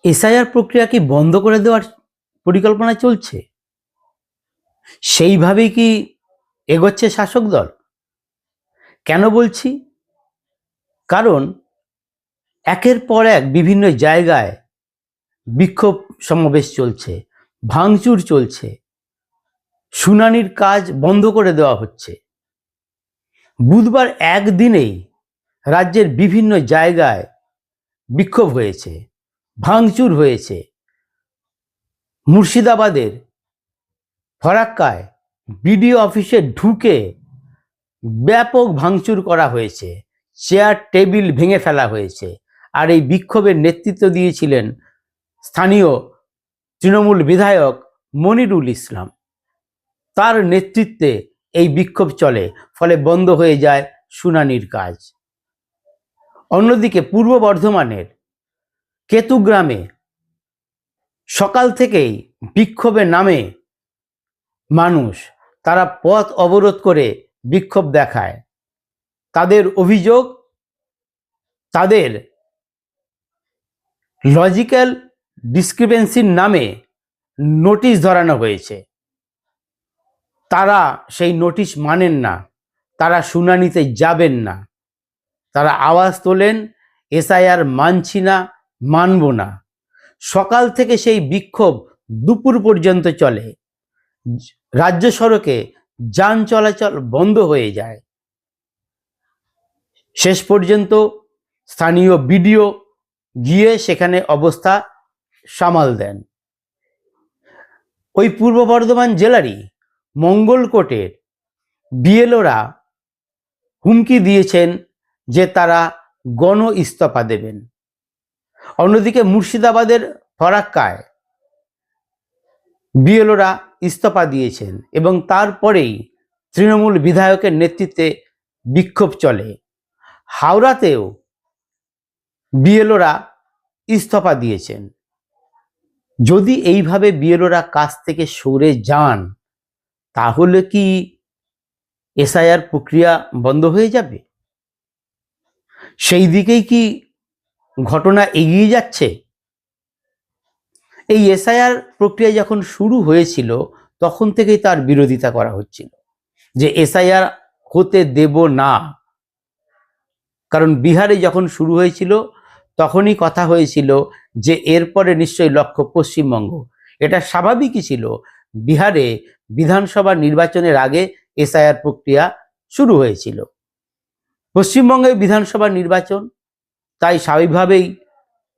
SIR প্রক্রিয়া কি বন্ধ করে দেওয়ার পরিকল্পনা চলছে? সেইভাবেই কি এগোচ্ছে শাসক দল? কেন বলছি? কারণ একের পর এক বিভিন্ন জায়গায় বিক্ষোভ সমাবেশ চলছে, ভাঙচুর চলছে, শুনানির কাজ বন্ধ করে দেওয়া হচ্ছে। বুধবার একদিনেই রাজ্যের বিভিন্ন জায়গায় বিক্ষোভ হয়েছে, ভাঙচুর হয়েছে। মুর্শিদাবাদের ফরাক্কায় বিডিও অফিসে ঢুকে ব্যাপক ভাঙচুর করা হয়েছে, চেয়ার টেবিল ভেঙে ফেলা হয়েছে। আর এই বিক্ষোভের নেতৃত্ব দিয়েছিলেন স্থানীয় তৃণমূল বিধায়ক মনিরুল ইসলাম। তার নেতৃত্বে এই বিক্ষোভ চলে, ফলে বন্ধ হয়ে যায় শুনানির কাজ। অন্যদিকে পূর্ব বর্ধমানের কেতুগ্রামে সকাল থেকেই বিক্ষোভে নামে মানুষ। তারা পথ অবরোধ করে বিক্ষোভ দেখায়। তাদের অভিযোগ, তাদের লজিক্যাল ডিসক্রিপেন্সির নামে নোটিশ ধরানো হয়েছে। তারা সেই নোটিশ মানেন না, তারা শুনানিতে যাবেন না। তারা আওয়াজ তোলেন, এসআইআর মানছি না, মানব না। সকাল থেকে সেই বিক্ষোভ দুপুর পর্যন্ত চলে। রাজ্য সড়কে যান চলাচল বন্ধ হয়ে যায়। শেষ পর্যন্ত স্থানীয় বিডিও গিয়ে সেখানে অবস্থা সামাল দেন। ওই পূর্ব বর্ধমান জেলারই মঙ্গলকোটের বিএলওরা হুমকি দিয়েছেন যে তারা গণ ইস্তফা দেবেন। অন্যদিকে মুর্শিদাবাদের ফরাক্কায় বিএলওরা ইস্তফা দিয়েছেন এবং তারপরেই তৃণমূল বিধায়কের নেতৃত্বে বিক্ষোভ চলে। হাওড়াতেও বিএলওরা ইস্তফা দিয়েছেন। যদি এইভাবে বিএলওরা কাজ থেকে সরে যান, তাহলে কি এসআইআর প্রক্রিয়া বন্ধ হয়ে যাবে? সেই দিকেই কি ঘটনা এগিয়ে যাচ্ছে? এই এসআইআর প্রক্রিয়া যখন শুরু হয়েছিল তখন থেকেই তার বিরোধিতা করা হচ্ছিল যে এসআইআর হতে দেব না। কারণ বিহারে যখন শুরু হয়েছিল তখনই কথা হয়েছিল যে এরপরে নিশ্চয়ই লক্ষ্য পশ্চিমবঙ্গ। এটা স্বাভাবিকই ছিল, বিহারে বিধানসভা নির্বাচনের আগে এসআইআর প্রক্রিয়া শুরু হয়েছিল। পশ্চিমবঙ্গে বিধানসভা নির্বাচন, তাই স্বাভাবিকভাবেই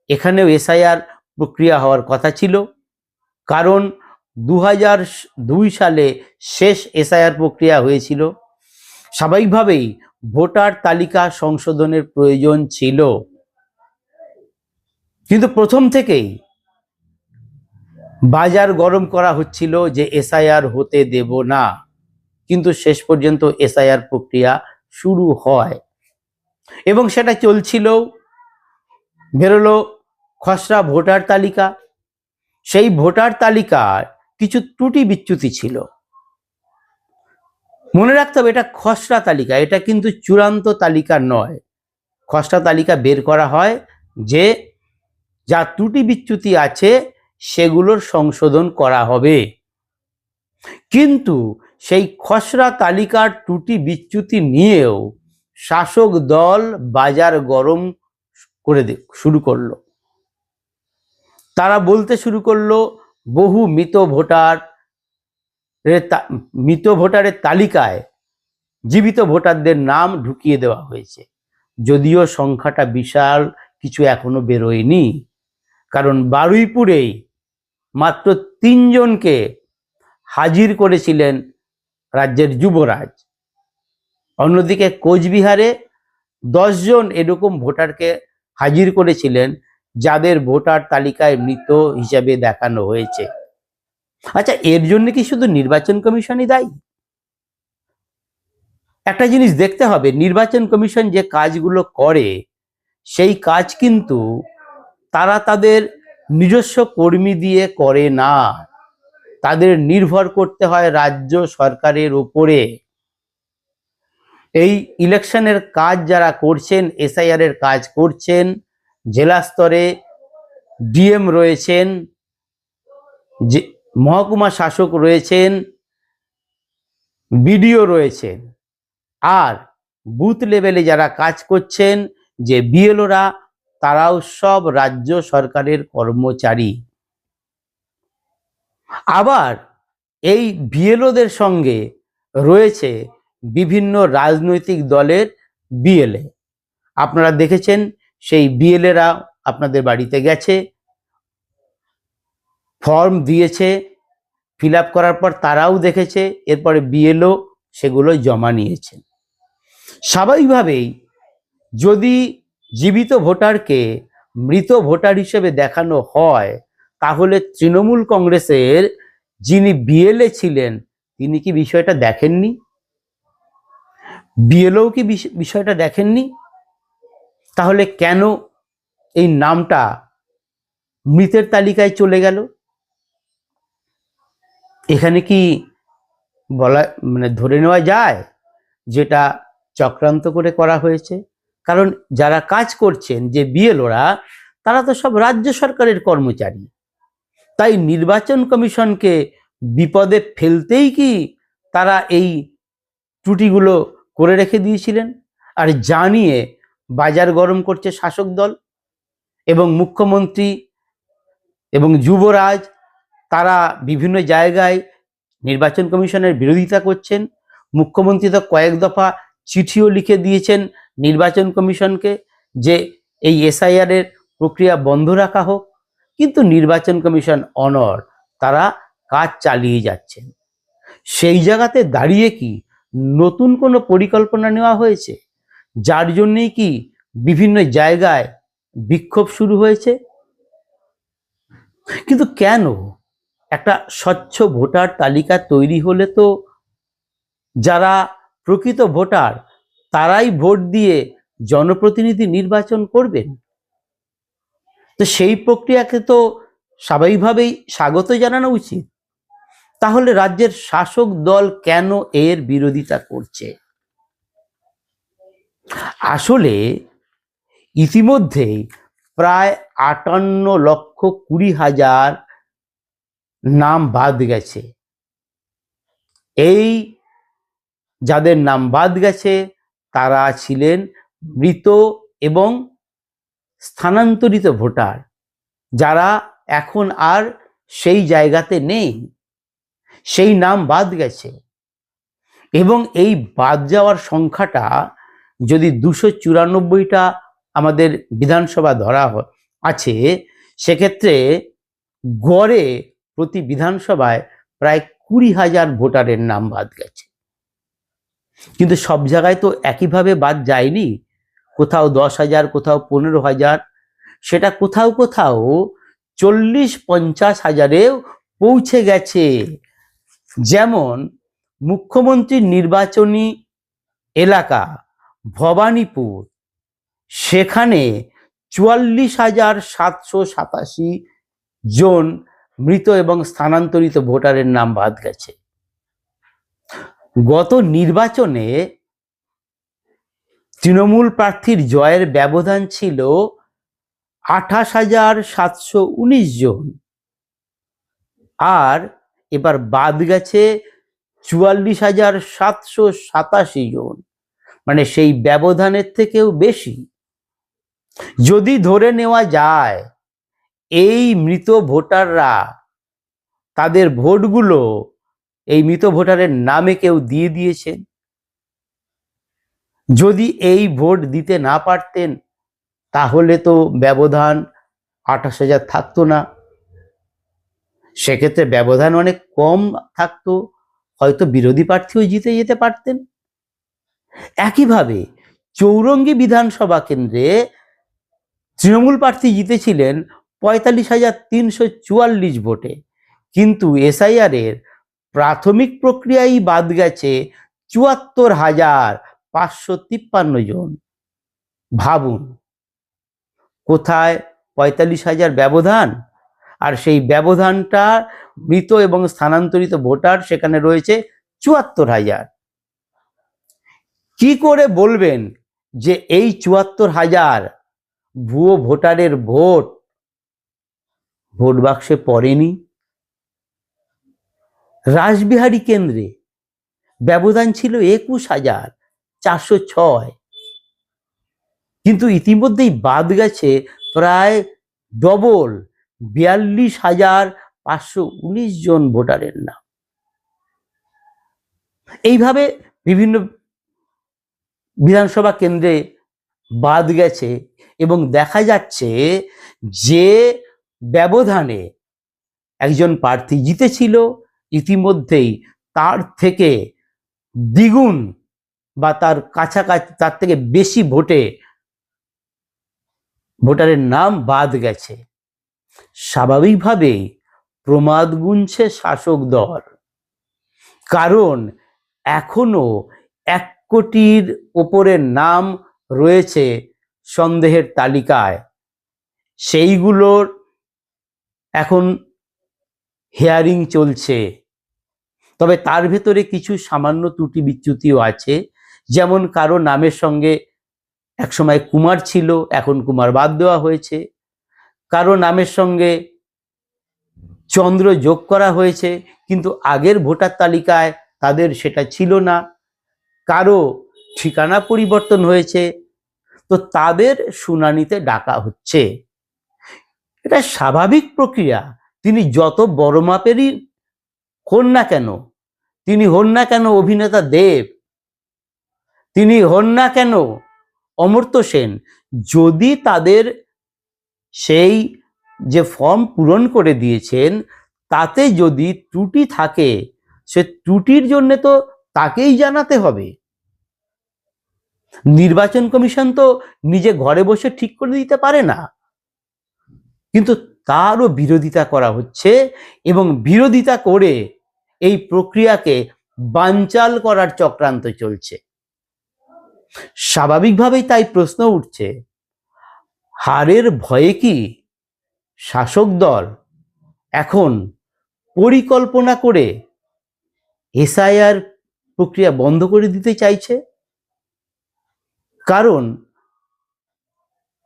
এখানেও এসআইআর প্রক্রিয়া হওয়ার কথা ছিল। কারণ 2002 সালে শেষ এসআইআর প্রক্রিয়া হয়েছিল। স্বাভাবিকভাবেই ভোটার তালিকা সংশোধনের প্রয়োজন ছিল। কিন্তু প্রথম থেকেই বাজার গরম করা হচ্ছিল যে এসআইআর হতে দেব না। কিন্তু শেষ পর্যন্ত এসআইআর প্রক্রিয়া শুরু হয় এবং সেটা চলছিল। বেরোলো খসড়া ভোটার তালিকা। সেই ভোটার তালিকার কিছু ত্রুটি বিচ্যুতি ছিল। মনে রাখতে হবে এটা খসড়া তালিকা, এটা কিন্তু চূড়ান্ত তালিকা নয়। খসড়া তালিকা বের করা হয় যে যা ত্রুটি বিচ্যুতি আছে সেগুলোর সংশোধন করা হবে। কিন্তু সেই খসড়া তালিকার ত্রুটি বিচ্যুতি নিয়েও শাসক দল বাজার গরম করে শুরু করলো। তারা বলতে শুরু করলো বহু মৃত ভোটারের তালিকায় জীবিত ভোটারদের নাম ঢুকিয়ে দেওয়া হয়েছে। যদিও সংখ্যাটা বিশাল কিছু এখনো বেরোয়নি, কারণ বারুইপুরেই মাত্র 3 জনকে হাজির করেছিলেন রাজ্যের যুবরাজ। অন্যদিকে কোচবিহারে 10 জন এরকম ভোটারকে হাজির করেছিলেন যাদের ভোটার তালিকায় মৃত হিসাবে দেখানো হয়েছে। আচ্ছা, এর জন্য কি শুধু নির্বাচন কমিশনই দায়ী? একটা জিনিস দেখতে হবে, নির্বাচন কমিশন যে কাজগুলো করে সেই কাজ কিন্তু তারা তাদের নিজস্ব কর্মী দিয়ে করে না। তাদের নির্ভর করতে হয় রাজ্য সরকারের উপরে। এই ইলেকশনের কাজ যারা করছেন, এসআইআর এর কাজ করছেন, জেলা স্তরে ডিএম রয়েছেন, যে মহকুমা শাসক রয়েছেন, বিডিও রয়েছেন, আর বুথ লেভেলে যারা কাজ করছেন যে বিএলওরা, তারাও সব রাজ্য সরকারের কর্মচারী। আবার এই বিএলওদের সঙ্গে রয়েছে বিভিন্ন রাজনৈতিক দলের বিএলএ। আপনারা দেখেছেন সেই বিএলএরা আপনাদের বাড়িতে গেছে, ফর্ম দিয়েছে, ফিল আপ করার পর তারাও দেখেছে, এরপরে বিএলও সেগুলো জমা নিয়েছেন। স্বাভাবিকভাবেই যদি জীবিত ভোটারকে মৃত ভোটার হিসেবে দেখানো হয়, তাহলে তৃণমূল কংগ্রেসের যিনি বিএলএ ছিলেন তিনি কি বিষয়টা দেখেননি? বিএলও কি বিষয়টা দেখেননি? তাহলে কেন এই নামটা মৃতের তালিকায় চলে গেল? এখানে কি বলা ধরে নেওয়া যায় যেটা চক্রান্ত করে করা হয়েছে? কারণ যারা কাজ করছেন যে বিএলওরা, তারা তো সব রাজ্য সরকারের কর্মচারী। তাই নির্বাচন কমিশনকে বিপদে ফেলতেই কি তারা এই ত্রুটিগুলো করে রেখে দিয়েছিলেন? আর জানিয়ে বাজার গরম করছে শাসক দল এবং মুখ্যমন্ত্রী এবং যুবরাজ, তারা বিভিন্ন জায়গায় নির্বাচন কমিশনের বিরোধিতা করছেন। মুখ্যমন্ত্রী তো কয়েক দফা চিঠিও লিখে দিয়েছেন নির্বাচন কমিশনকে যে এই এসআইআর এর প্রক্রিয়া বন্ধ রাখা হোক, কিন্তু নির্বাচন কমিশন অনড়, তারা কাজ চালিয়ে যাচ্ছেন। সেই জায়গাতে দাঁড়িয়ে কি নতুন কোনো পরিকল্পনা নেওয়া হয়েছে, যার জন্যই কি বিভিন্ন জায়গায় বিক্ষোভ শুরু হয়েছে? কিন্তু কেন? একটা স্বচ্ছ ভোটার তালিকা তৈরি হলে তো যারা প্রকৃত ভোটার তারাই ভোট দিয়ে জনপ্রতিনিধি নির্বাচন করবেন। তো সেই প্রক্রিয়াকে তো স্বাভাবিকভাবেই স্বাগত জানানো উচিত। তাহলে রাজ্যের শাসক দল কেন এর বিরোধিতা করছে? আসলে ইতিমধ্যেই প্রায় 58,20,000 নাম বাদ গেছে। এই যাদের নাম বাদ গেছে তারা ছিলেন মৃত এবং স্থানান্তরিত ভোটার, যারা এখন আর সেই জায়গাতে নেই, সেই নাম বাদ গেছে। এবং এই বাদ যাওয়ার সংখ্যাটা যদি 294টা আমাদের বিধানসভা ধরা আছে, সেক্ষেত্রে গড়ে প্রতি বিধানসভায় প্রায় 20,000 ভোটারের নাম বাদ গেছে। কিন্তু সব জায়গায় তো একইভাবে বাদ যায়নি, কোথাও 10,000, কোথাও 15,000, সেটা কোথাও কোথাও 40-50 হাজারেও পৌঁছে গেছে। যেমন মুখ্যমন্ত্রীর নির্বাচনী এলাকা ভবানীপুর, সেখানে 44,787 জন মৃত এবং স্থানান্তরিত ভোটারের নাম বাদ গেছে। গত নির্বাচনে তৃণমূল প্রার্থীর জয়ের ব্যবধান ছিল 28,719 জন, আর এবার বাদ গেছে 44,787 জন, মানে সেই ব্যবধানের থেকেও বেশি। যদি ধরে নেওয়া যায় এই মৃত ভোটাররা তাদের ভোটগুলো এই মৃত ভোটারের নামে কেউ দিয়ে দিয়েছেন, যদি এই ভোট দিতে না পারতেন তাহলে তো ব্যবধান 28,000 থাকতো না, সেক্ষেত্রে ব্যবধান অনেক কম থাকতো, হয়তো বিরোধী প্রার্থীও জিতে যেতে পারতেন। একইভাবে চৌরঙ্গী বিধানসভা কেন্দ্রে তৃণমূল প্রার্থী জিতেছিলেন 45,344 ভোটে, কিন্তু এসআইআর এর প্রাথমিক প্রক্রিয়ায় বাদ গেছে 74,553 জন। ভাবুন, কোথায় 45,000 ব্যবধান, আর সেই ব্যবধানটা মৃত এবং স্থানান্তরিত ভোটার সেখানে রয়েছে 74,000। কি করে বলবেন যে এই 74,000 ভুয়ো ভোটারের ভোট ভোট বাক্সে পড়েনি। রাসবিহারী কেন্দ্রে ব্যবধান ছিল 21,406, কিন্তু ইতিমধ্যেই বাদ গেছে প্রায় ডবল 42,519 জন ভোটারের নাম। এইভাবে বিভিন্ন বিধানসভা কেন্দ্রে বাদ গেছে এবং দেখা যাচ্ছে যে ব্যবধানে একজন প্রার্থী জিতেছিল, ইতিমধ্যেই তার থেকে দ্বিগুণ বা তার কাছাকাছি, তার থেকে বেশি ভোটারের নাম বাদ গেছে। স্বাভাবিকভাবেই প্রমাদ গুনছে শাসক দল, কারণ এখনো 1 কোটির ওপরের নাম রয়েছে সন্দেহের তালিকায়। সেইগুলোর এখন হিয়ারিং চলছে, তবে তার ভেতরে কিছু সামান্য ত্রুটি বিচ্যুতিও আছে। যেমন কারো নামের সঙ্গে একসময় কুমার ছিল, এখন কুমার বাদ দেওয়া হয়েছে। কারো নামের সঙ্গে চন্দ্র যোগ করা হয়েছে, কিন্তু আগের ভোটার তালিকায় তাদের সেটা ছিল না। কারো ঠিকানা পরিবর্তন হয়েছে, তো তাদের শুনানিতে ডাকা হচ্ছে। এটা স্বাভাবিক প্রক্রিয়া। তিনি যত বড় মাপেরই হন না কেন, তিনি হন না কেন অভিনেতা দেব, তিনি হন না কেন অমর্ত্য সেন, যদি তাদের সেই যে ফর্ম পূরণ করে দিয়েছেন তাতে যদি ত্রুটি থাকে, সে ত্রুটির জন্য তো তাকেই জানাতে হবে। নির্বাচন কমিশন তো নিজে ঘরে বসে ঠিক করে দিতে পারে না, কিন্তু তারও বিরোধিতা করা হচ্ছে এবং বিরোধিতা করে এই প্রক্রিয়াকে বানচাল করার চক্রান্ত চলছে। স্বাভাবিকভাবেই তাই প্রশ্ন উঠছে, হারের ভয়ে কি শাসক দল এখন পরিকল্পনা করে এসআইআর প্রক্রিয়া বন্ধ করে দিতে চাইছে? কারণ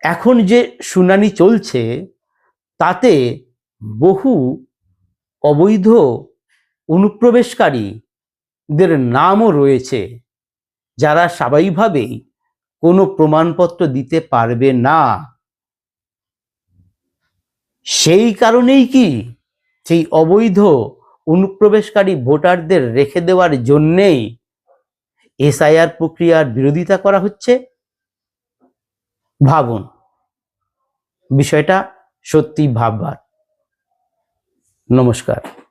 এখন যে শুনানি চলছে তাতে বহু অবৈধ অনুপ্রবেশকারীদের নামও রয়েছে, যারা স্বাভাবিকভাবেই কোনো প্রমাণপত্র দিতে পারবে না। সেই কারণেই কি সেই অবৈধ অনুপ্রবেশকারী ভোটারদের রেখে দেওয়ার জন্যেই এসআইআর প্রক্রিয়ার বিরোধিতা করা হচ্ছে? ভাবুন, বিষয়টা সত্যি ভাববার। নমস্কার।